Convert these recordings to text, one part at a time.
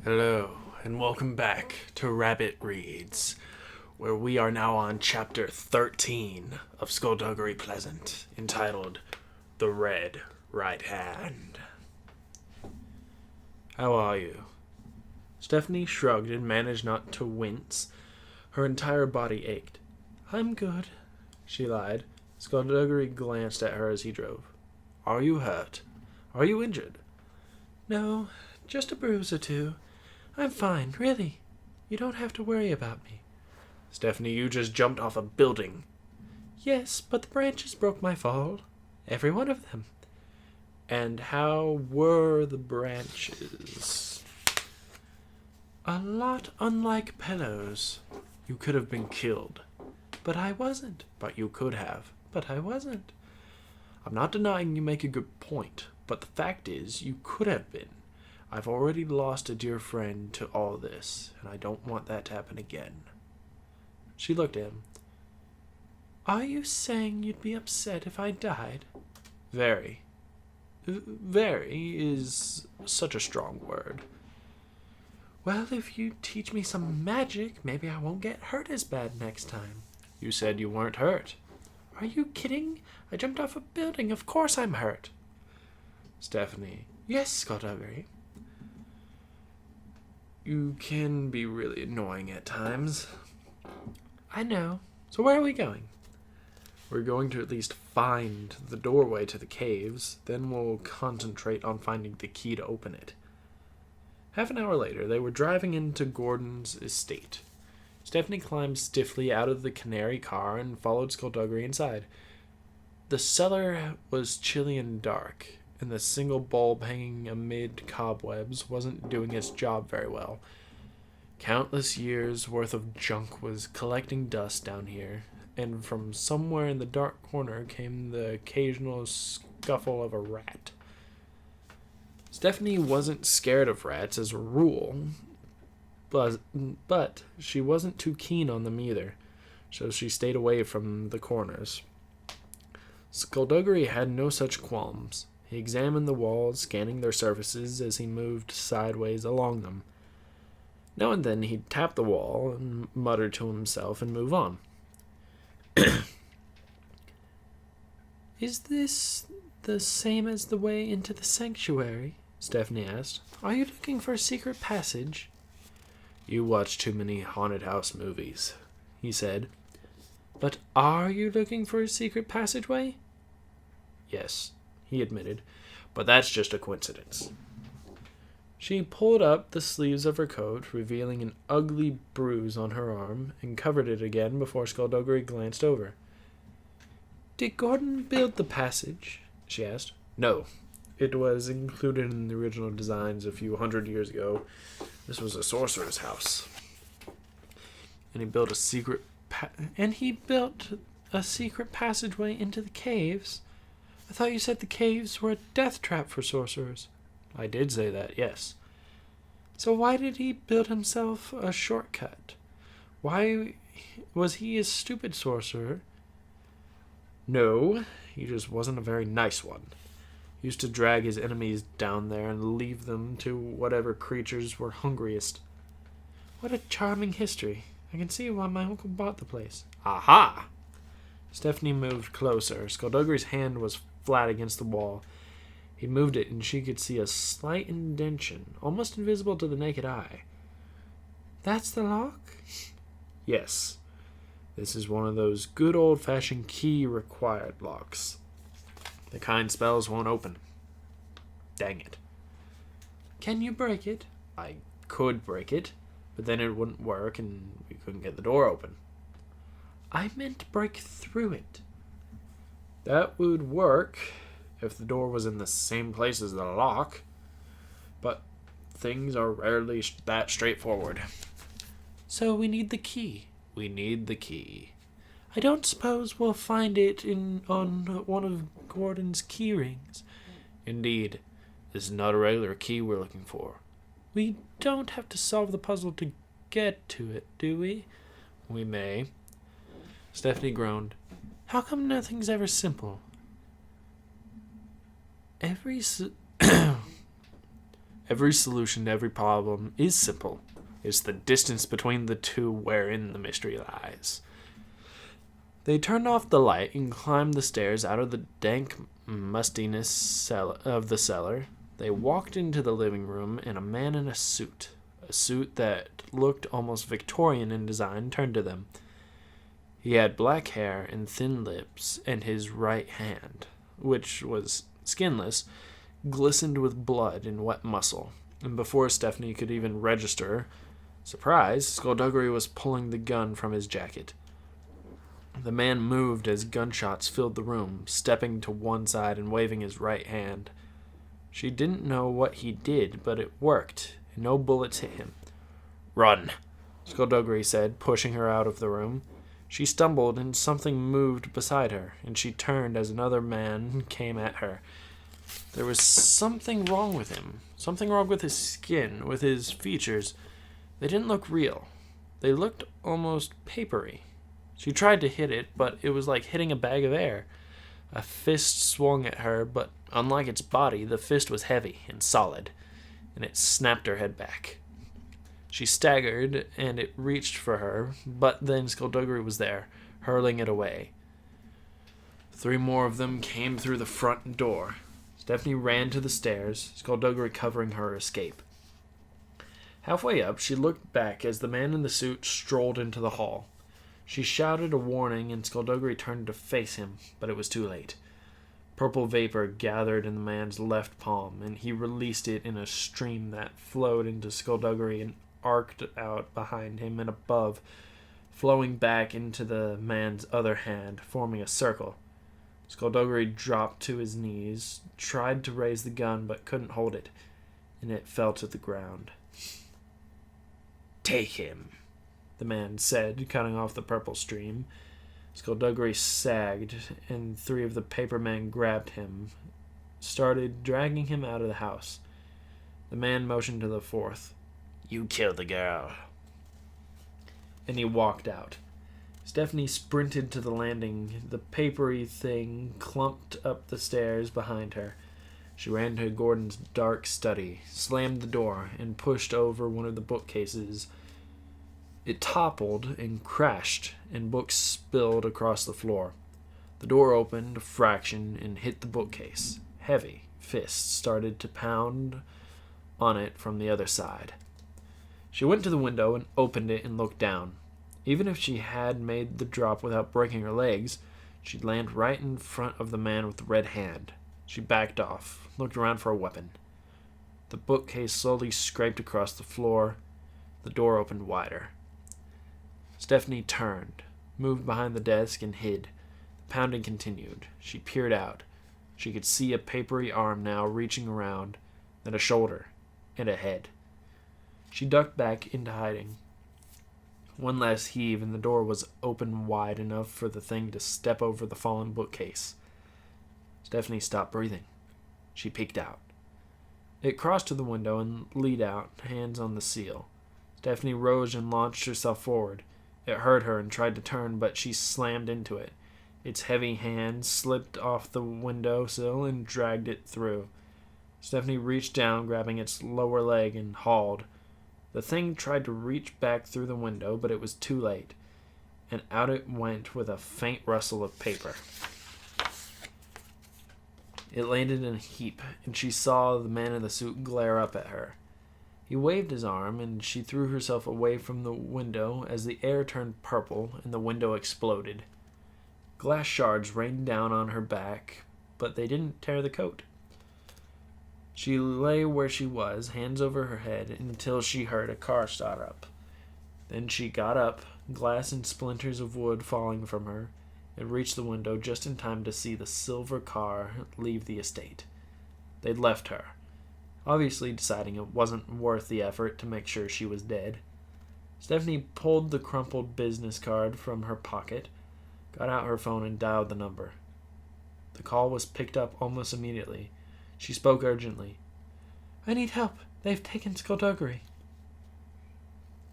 Hello, and welcome back to Rabbit Reads, where we are now on Chapter 13 of Skulduggery Pleasant, entitled The Red Right Hand. How are you? Stephanie shrugged and managed not to wince. Her entire body ached. I'm good, she lied. Skulduggery glanced at her as he drove. Are you hurt? Are you injured? No, just a bruise or two. I'm fine, really. You don't have to worry about me. Stephanie, you just jumped off a building. Yes, but the branches broke my fall. Every one of them. And how were the branches? A lot unlike pillows. You could have been killed. But I wasn't. But you could have. But I wasn't. I'm not denying you make a good point, but the fact is, you could have been. I've already lost a dear friend to all this, and I don't want that to happen again. She looked at him. Are you saying you'd be upset if I died? Very. Very is such a strong word. Well, if you teach me some magic, maybe I won't get hurt as bad next time. You said you weren't hurt. Are you kidding? I jumped off a building. Of course I'm hurt. Stephanie. Yes, Skulduggery. You can be really annoying at times. I know. So where are we going? We're going to at least find the doorway to the caves. Then we'll concentrate on finding the key to open it. Half an hour later, they were driving into Gordon's estate. Stephanie climbed stiffly out of the canary car and followed Skulduggery inside. The cellar was chilly and dark, and the single bulb hanging amid cobwebs wasn't doing its job very well. Countless years' worth of junk was collecting dust down here, and from somewhere in the dark corner came the occasional scuffle of a rat. Stephanie wasn't scared of rats as a rule, but she wasn't too keen on them either, so she stayed away from the corners. Skulduggery had no such qualms. He examined the walls, scanning their surfaces as he moved sideways along them. Now and then he'd tap the wall and mutter to himself and move on. Is this the same as the way into the sanctuary? Stephanie asked. Are you looking for a secret passage? You watch too many haunted house movies, he said. But are you looking for a secret passageway? Yes, he admitted, but that's just a coincidence. She pulled up the sleeves of her coat, revealing an ugly bruise on her arm, and covered it again before Skulduggery glanced over. Did Gordon build the passage? She asked. No, it was included in the original designs a few hundred years ago. This was a sorcerer's house. And he built a secret passageway into the caves? I thought you said the caves were a death trap for sorcerers. I did say that, yes. So why did he build himself a shortcut? Why was he a stupid sorcerer? No, he just wasn't a very nice one. He used to drag his enemies down there and leave them to whatever creatures were hungriest. What a charming history. I can see why my uncle bought the place. Aha! Stephanie moved closer. Skulduggery's hand was flat against the wall. He moved it, and she could see a slight indentation, almost invisible to the naked eye. That's the lock? Yes. This is one of those good old-fashioned key-required locks. The kind spells won't open. Dang it. Can you break it? I could break it, but then it wouldn't work, and we couldn't get the door open. I meant break through it. That would work if the door was in the same place as the lock, but things are rarely that straightforward. So we need the key. We need the key. I don't suppose we'll find it on one of Gordon's key rings. Indeed. This is not a regular key we're looking for. We don't have to solve the puzzle to get to it, do we? We may. Stephanie groaned. How come nothing's ever simple? Every Every solution to every problem is simple. It's the distance between the two wherein the mystery lies. They turned off the light and climbed the stairs out of the dank mustiness of the cellar. They walked into the living room, and a man in a suit that looked almost Victorian in design, turned to them. He had black hair and thin lips, and his right hand, which was skinless, glistened with blood and wet muscle. And before Stephanie could even register surprise, Skulduggery was pulling the gun from his jacket. The man moved as gunshots filled the room, stepping to one side and waving his right hand. She didn't know what he did, but it worked, and no bullets hit him. "Run," Skulduggery said, pushing her out of the room. She stumbled, and something moved beside her, and she turned as another man came at her. There was something wrong with him, something wrong with his skin, with his features. They didn't look real. They looked almost papery. She tried to hit it, but it was like hitting a bag of air. A fist swung at her, but unlike its body, the fist was heavy and solid, and it snapped her head back. She staggered, and it reached for her, but then Skulduggery was there, hurling it away. 3 more of them came through the front door. Stephanie ran to the stairs, Skulduggery covering her escape. Halfway up, she looked back as the man in the suit strolled into the hall. She shouted a warning, and Skulduggery turned to face him, but it was too late. Purple vapor gathered in the man's left palm, and he released it in a stream that flowed into Skulduggery and arced out behind him and above, flowing back into the man's other hand, forming a circle. Skulduggery dropped to his knees, tried to raise the gun, but couldn't hold it, and it fell to the ground. "Take him," the man said, cutting off the purple stream. Skulduggery sagged, and 3 of the paper men grabbed him, started dragging him out of the house. The man motioned to the 4th. "You killed the girl." And he walked out. Stephanie sprinted to the landing. The papery thing clumped up the stairs behind her. She ran to Gordon's dark study, slammed the door, and pushed over one of the bookcases. It toppled and crashed, and books spilled across the floor. The door opened a fraction and hit the bookcase. Heavy fists started to pound on it from the other side. She went to the window and opened it and looked down. Even if she had made the drop without breaking her legs, she'd land right in front of the man with the red hand. She backed off, looked around for a weapon. The bookcase slowly scraped across the floor. The door opened wider. Stephanie turned, moved behind the desk, and hid. The pounding continued. She peered out. She could see a papery arm now reaching around, then a shoulder, and a head. She ducked back into hiding. One last heave, and the door was open wide enough for the thing to step over the fallen bookcase. Stephanie stopped breathing. She peeked out. It crossed to the window and leaned out, hands on the sill. Stephanie rose and launched herself forward. It hurt her and tried to turn, but she slammed into it. Its heavy hand slipped off the window sill and dragged it through. Stephanie reached down, grabbing its lower leg, and hauled. The thing tried to reach back through the window, but it was too late, and out it went with a faint rustle of paper. It landed in a heap, and she saw the man in the suit glare up at her. He waved his arm, and she threw herself away from the window as the air turned purple and the window exploded. Glass shards rained down on her back, but they didn't tear the coat. She lay where she was, hands over her head, until she heard a car start up. Then she got up, glass and splinters of wood falling from her, and reached the window just in time to see the silver car leave the estate. They'd left her, obviously deciding it wasn't worth the effort to make sure she was dead. Stephanie pulled the crumpled business card from her pocket, got out her phone, and dialed the number. The call was picked up almost immediately. She spoke urgently. "I need help. They've taken Skulduggery."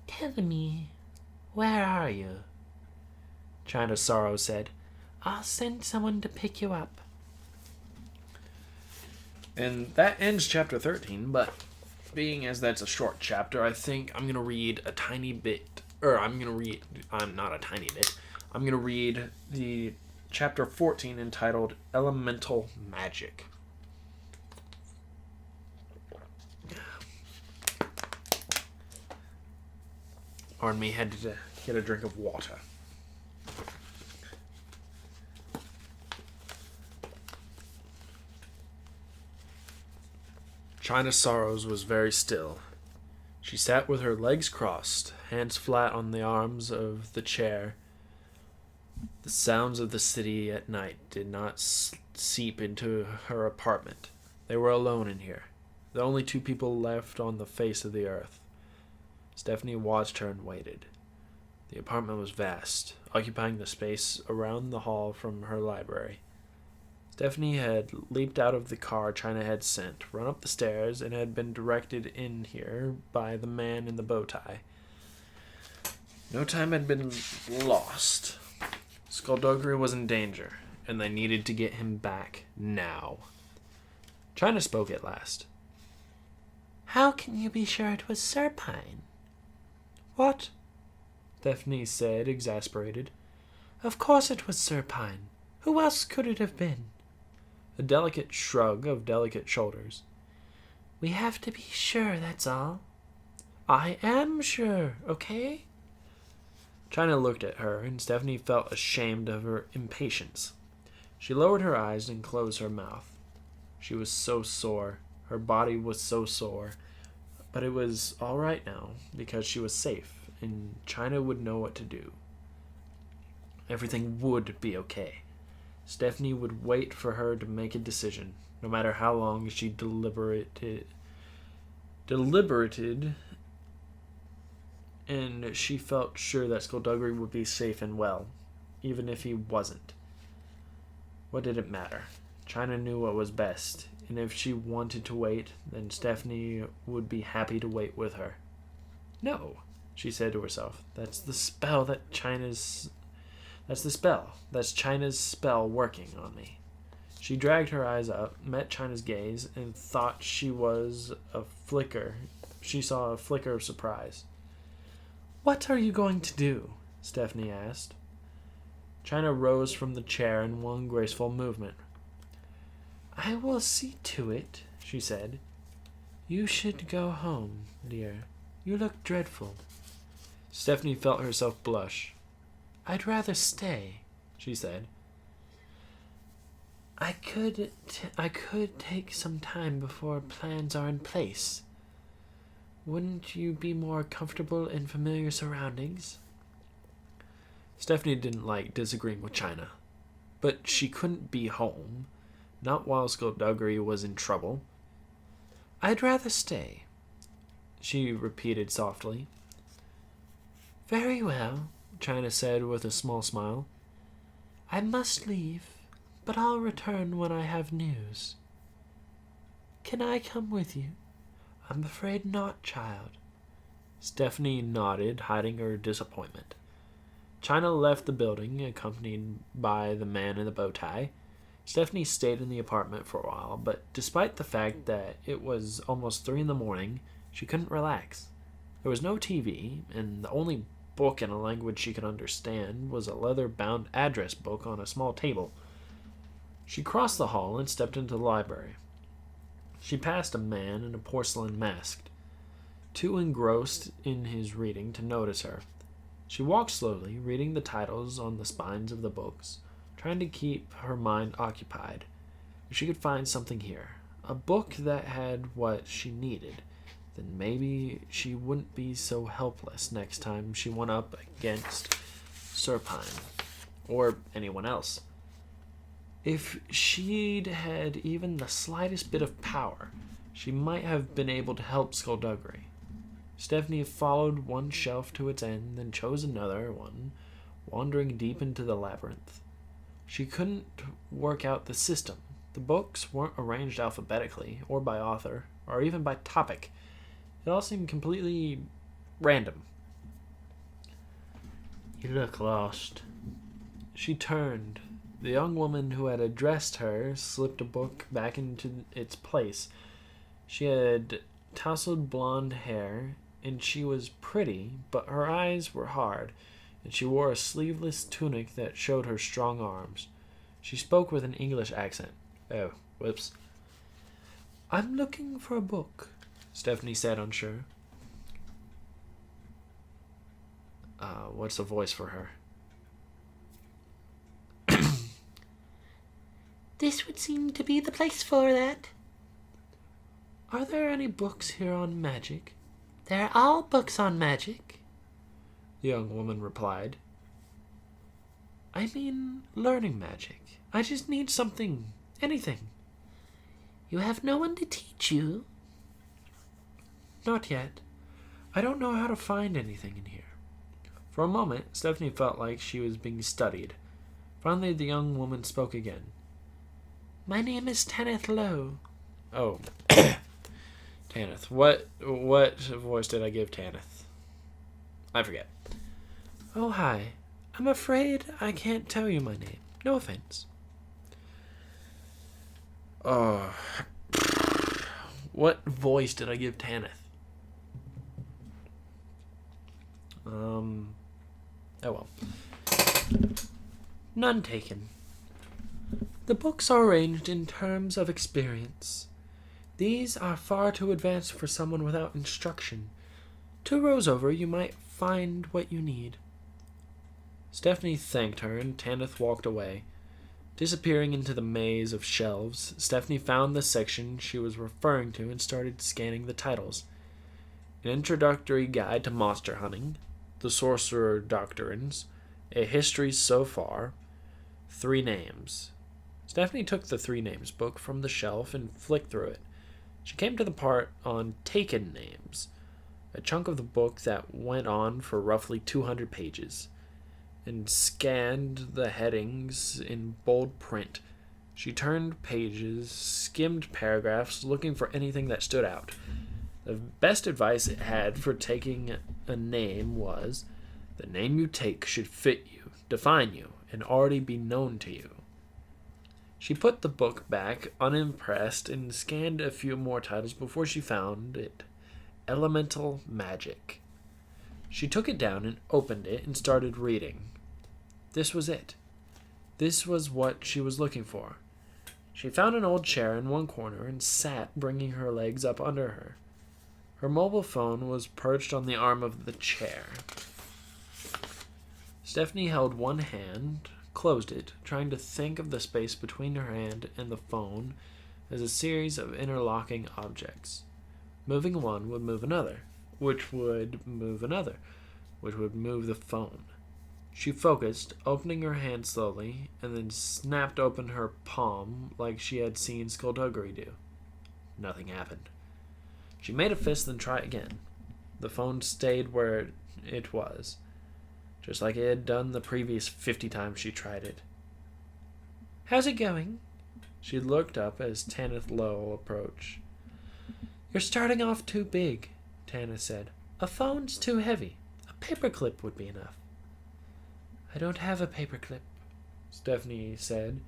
"Tell me, where are you?" China Sorrow said. "I'll send someone to pick you up." And that ends chapter 13, but being as that's a short chapter, I think I'm going to read a tiny bit. I'm not a tiny bit. I'm going to read the chapter 14 entitled Elemental Magic. Pardon me, had to get a drink of water. China Sorrows was very still. She sat with her legs crossed, hands flat on the arms of the chair. The sounds of the city at night did not seep into her apartment. They were alone in here, the only two people left on the face of the earth. Stephanie watched her and waited. The apartment was vast, occupying the space around the hall from her library. Stephanie had leaped out of the car China had sent, run up the stairs, and had been directed in here by the man in the bow tie. No time had been lost. Skulduggery was in danger, and they needed to get him back now. China spoke at last. How can you be sure it was Serpine? What? Stephanie said, exasperated. Of course it was Serpine. Who else could it have been? A delicate shrug of delicate shoulders. We have to be sure, that's all. I am sure, okay? China looked at her, and Stephanie felt ashamed of her impatience. She lowered her eyes and closed her mouth. She was so sore. Her body was so sore. But it was all right now, because she was safe, and China would know what to do. Everything would be okay. Stephanie would wait for her to make a decision, no matter how long she deliberated, and she felt sure that Skulduggery would be safe and well, even if he wasn't. What did it matter? China knew what was best, and if she wanted to wait, then Stephanie would be happy to wait with her. No, she said to herself, that's the spell. That's China's spell working on me. She dragged her eyes up, met China's gaze, and thought she saw a flicker of surprise. What are you going to do? Stephanie asked. China rose from the chair in one graceful movement. I will see to it, she said. You should go home, dear. You look dreadful. Stephanie felt herself blush. I'd rather stay, she said. I could take some time before plans are in place. Wouldn't you be more comfortable in familiar surroundings? Stephanie didn't like disagreeing with China, but she couldn't be home, not while Skulduggery was in trouble. I'd rather stay, she repeated softly. Very well, China said with a small smile. I must leave, but I'll return when I have news. Can I come with you? I'm afraid not, child. Stephanie nodded, hiding her disappointment. China left the building, accompanied by the man in the bow tie. Stephanie stayed in the apartment for a while, but despite the fact that it was almost 3 a.m, she couldn't relax. There was no TV, and the only book in a language she could understand was a leather-bound address book on a small table. She crossed the hall and stepped into the library. She passed a man in a porcelain mask, too engrossed in his reading to notice her. She walked slowly, reading the titles on the spines of the books, trying to keep her mind occupied. If she could find something here, a book that had what she needed, then maybe she wouldn't be so helpless next time she went up against Serpine, or anyone else. If she'd had even the slightest bit of power, she might have been able to help Skulduggery. Stephanie followed one shelf to its end, then chose another one, wandering deep into the labyrinth. She couldn't work out the system. The books weren't arranged alphabetically, or by author, or even by topic. It all seemed completely random. You look lost. She turned. The young woman who had addressed her slipped a book back into its place. She had tousled blonde hair, and she was pretty, but her eyes were hard, and she wore a sleeveless tunic that showed her strong arms. She spoke with an English accent. Oh, whoops. I'm looking for a book, Stephanie said, unsure. What's the voice for her? This would seem to be the place for that. Are there any books here on magic? There are all books on magic, The young woman replied. I mean, learning magic. I just need something, anything. You have no one to teach you? Not yet. I don't know how to find anything in here. For a moment, Stephanie felt like she was being studied. Finally, the young woman spoke again. My name is Tanith Lowe. Oh, Tanith. What voice did I give Tanith? I forget. Oh, hi. I'm afraid I can't tell you my name. No offense. What voice did I give Tanith? Oh well. None taken. The books are arranged in terms of experience. These are far too advanced for someone without instruction. 2 rows over, you might find what you need. Stephanie thanked her, and Tanith walked away. Disappearing into the maze of shelves, Stephanie found the section she was referring to and started scanning the titles. An introductory guide to monster hunting, the sorcerer doctrines, a history so far, 3 names. Stephanie took the 3 names book from the shelf and flicked through it. She came to the part on taken names, a chunk of the book that went on for roughly 200 pages, and scanned the headings in bold print. She turned pages, skimmed paragraphs, looking for anything that stood out. The best advice it had for taking a name was, the name you take should fit you, define you, and already be known to you. She put the book back, unimpressed, and scanned a few more titles before she found it. Elemental Magic. She took it down and opened it and started reading. This was it. This was what she was looking for. She found an old chair in one corner and sat, bringing her legs up under her. Her mobile phone was perched on the arm of the chair. Stephanie held one hand, closed it, trying to think of the space between her hand and the phone as a series of interlocking objects. Moving one would move another, which would move another, which would move the phone. She focused, opening her hand slowly, and then snapped open her palm like she had seen Skulduggery do. Nothing happened. She made a fist, then tried again. The phone stayed where it was, just like it had done the previous 50 times she tried it. How's it going? She looked up as Tanith Lowe approached. You're starting off too big, Tanith said. A phone's too heavy. A paperclip would be enough. I don't have a paperclip, Stephanie said.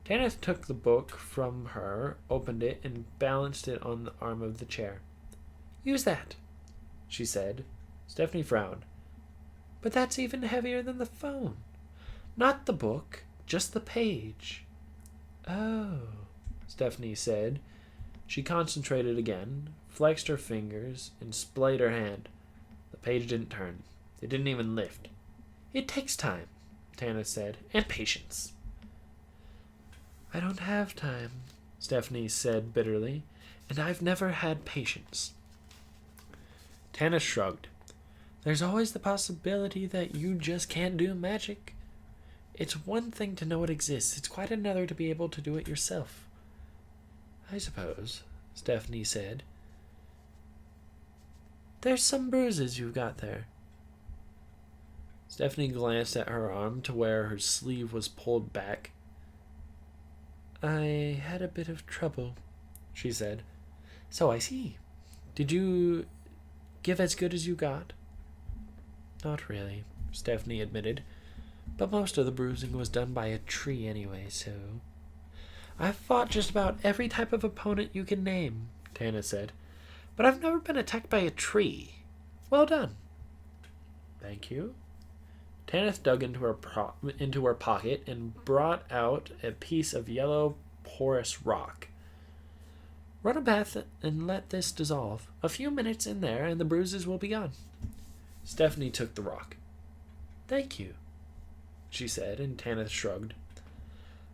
Tanith took the book from her, opened it, and balanced it on the arm of the chair. Use that, she said. Stephanie frowned. But that's even heavier than the phone. Not the book, just the page. Oh, Stephanie said. She concentrated again, flexed her fingers, and splayed her hand. The page didn't turn. It didn't even lift. It takes time, Tanith said, and patience. I don't have time, Stephanie said bitterly, and I've never had patience. Tanith shrugged. There's always the possibility that you just can't do magic. It's one thing to know it exists. It's quite another to be able to do it yourself. I suppose, Stephanie said. There's some bruises you've got there. Stephanie glanced at her arm to where her sleeve was pulled back. I had a bit of trouble, she said. So I see. Did you give as good as you got? Not really, Stephanie admitted. But most of the bruising was done by a tree anyway, so... I've fought just about every type of opponent you can name, Tanith said. but I've never been attacked by a tree. Well done. Thank you. Tanith dug into her pocket and brought out a piece of yellow porous rock. Run a bath and let this dissolve. A few minutes in there and the bruises will be gone. Stephanie took the rock. Thank you, she said, and Tanith shrugged.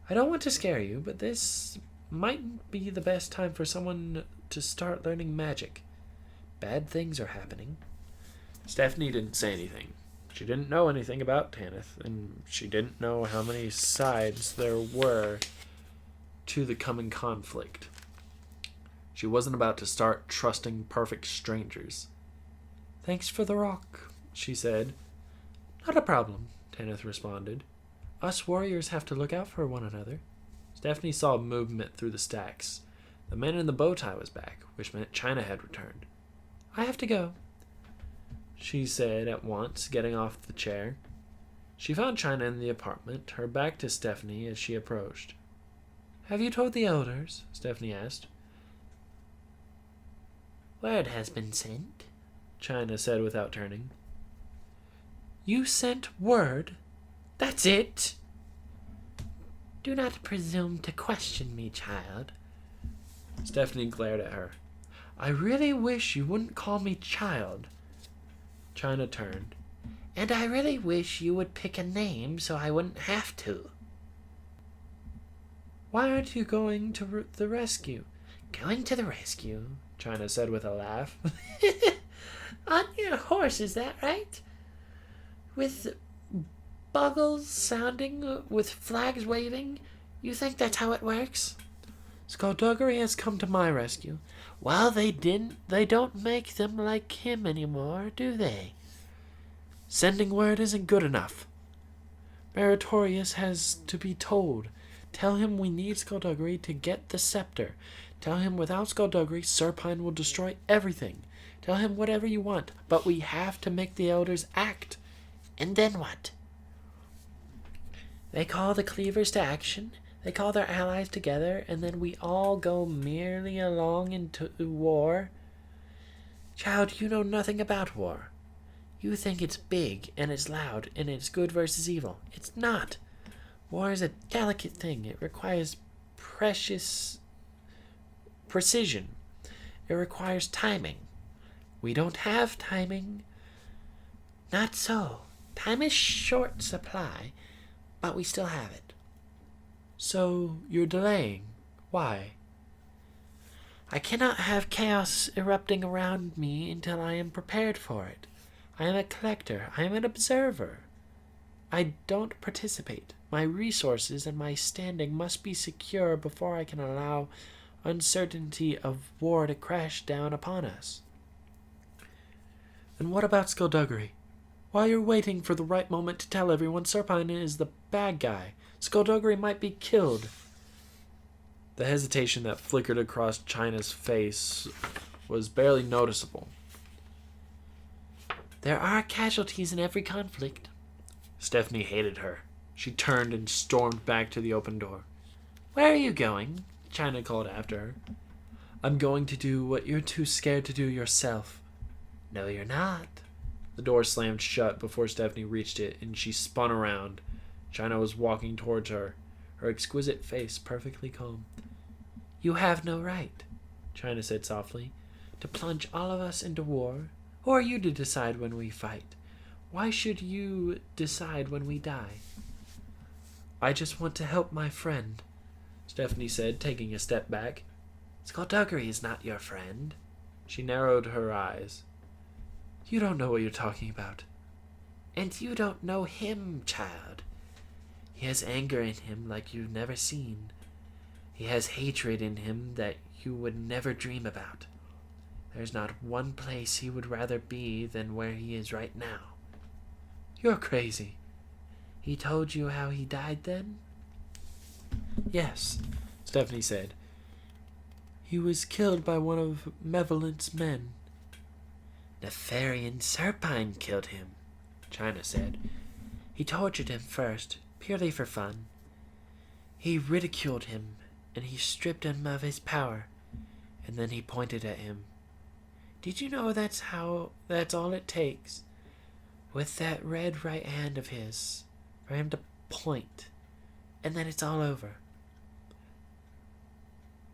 I don't want to scare you, but this might be the best time for someone to start learning magic. Bad things are happening. Stephanie didn't say anything. She didn't know anything about Tanith, and she didn't know how many sides there were to the coming conflict. She wasn't about to start trusting perfect strangers. Thanks for the rock, she said. Not a problem, Tanith responded. Us warriors have to look out for one another. Stephanie saw movement through the stacks. The man in the bow tie was back, which meant China had returned. I have to go, she said at once, getting off the chair. She found China in the apartment, her back to Stephanie as she approached. Have you told the elders? Stephanie asked. Word has been sent, China said without turning. You sent word? That's it? Do not presume to question me, child. Stephanie glared at her. I really wish you wouldn't call me child. China turned. And I really wish you would pick a name so I wouldn't have to. Why aren't you going to the rescue? Going to the rescue, China said with a laugh. On your horse, is that right? With bugles sounding, with flags waving? You think that's how it works? Skulduggery has come to my rescue. Well, they don't make them like him anymore, do they? Sending word isn't good enough. Meritorious has to be told. Tell him we need Skulduggery to get the scepter. Tell him without Skulduggery, Serpine will destroy everything. Tell him whatever you want, but we have to make the elders act. And then what? They call the cleavers to action. They call their allies together, and then we all go merely along into war. Child, you know nothing about war. You think it's big, and it's loud, and it's good versus evil. It's not. War is a delicate thing. It requires precision. It requires timing. We don't have timing. Not so. Time is short supply, but we still have it. So you're delaying. Why? I cannot have chaos erupting around me until I am prepared for it. I am a collector. I am an observer. I don't participate. My resources and my standing must be secure before I can allow uncertainty of war to crash down upon us. And what about Skulduggery? While you're waiting for the right moment to tell everyone Serpine is the bad guy, Skulduggery might be killed. The hesitation that flickered across China's face was barely noticeable. There are casualties in every conflict. Stephanie hated her. She turned and stormed back to the open door. Where are you going? China called after her. I'm going to do what you're too scared to do yourself. No, you're not. The door slammed shut before Stephanie reached it, and she spun around. China was walking towards her, her exquisite face perfectly calm. You have no right, China said softly, to plunge all of us into war. Who are you to decide when we fight? Why should you decide when we die? I just want to help my friend, Stephanie said, taking a step back. Skulduggery is not your friend. She narrowed her eyes. You don't know what you're talking about. And you don't know him, child. He has anger in him like you've never seen. He has hatred in him that you would never dream about. There's not one place he would rather be than where he is right now. You're crazy. He told you how he died then? Yes, Stephanie said. He was killed by one of Malevolent's men. Nefarian Serpine killed him, China said. He tortured him first, purely for fun. He ridiculed him, and he stripped him of his power, and then he pointed at him. Did you know that's all it takes? With that red right hand of his, for him to point, and then it's all over.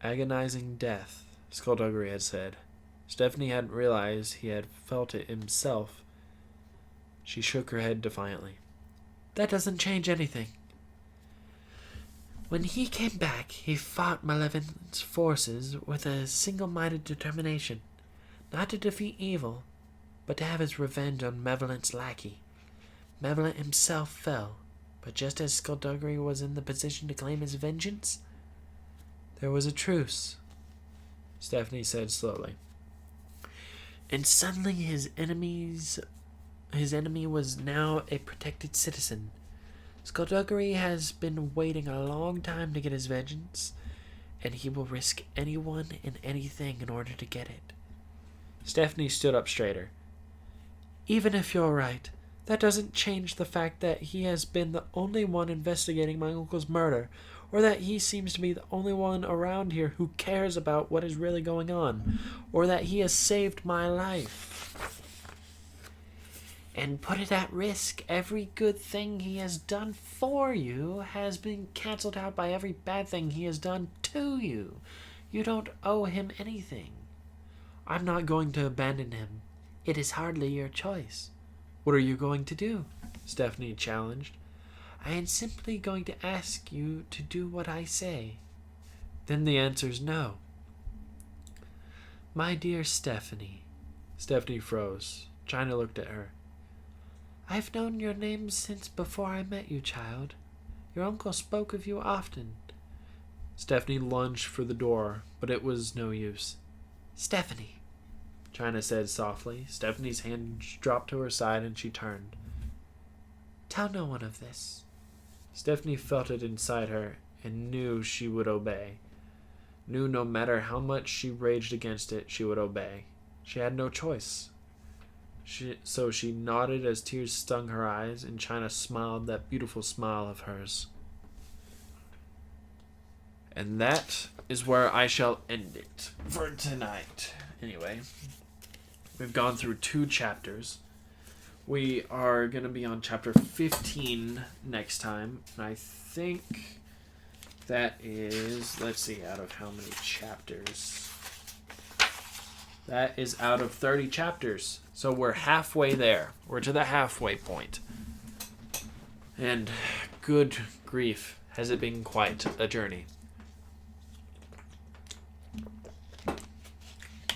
Agonizing death, Skulduggery had said. Stephanie hadn't realized he had felt it himself. She shook her head defiantly. That doesn't change anything. When he came back, he fought Malevolent's forces with a single-minded determination, not to defeat evil, but to have his revenge on Malevolent's lackey. Malevolent himself fell, but just as Skulduggery was in the position to claim his vengeance, there was a truce, Stephanie said slowly. And suddenly his enemy was now a protected citizen. Skulduggery has been waiting a long time to get his vengeance, and he will risk anyone and anything in order to get it. Stephanie stood up straighter. Even if you're right, that doesn't change the fact that he has been the only one investigating my uncle's murder, or that he seems to be the only one around here who cares about what is really going on, or that he has saved my life and put it at risk. Every good thing he has done for you has been cancelled out by every bad thing he has done to you. You don't owe him anything. I'm not going to abandon him. It is hardly your choice. What are you going to do? Stephanie challenged. I am simply going to ask you to do what I say. Then the answer's no. My dear Stephanie. Stephanie froze. China looked at her. I've known your name since before I met you, child. Your uncle spoke of you often. Stephanie lunged for the door, but it was no use. Stephanie, China said softly. Stephanie's hand dropped to her side and she turned. Tell no one of this. Stephanie felt it inside her and knew she would obey. Knew no matter how much she raged against it, she would obey. She had no choice. So she nodded as tears stung her eyes, and China smiled that beautiful smile of hers. And that is where I shall end it for tonight. Anyway, we've gone through 2 chapters. We are going to be on chapter 15 next time, and I think that is, let's see, out of how many chapters? That is out of 30 chapters. So we're halfway there. We're to the halfway point. And good grief, has it been quite a journey.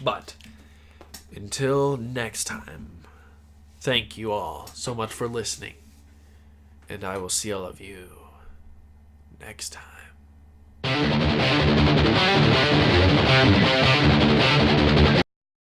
But until next time, thank you all so much for listening. And I will see all of you next time.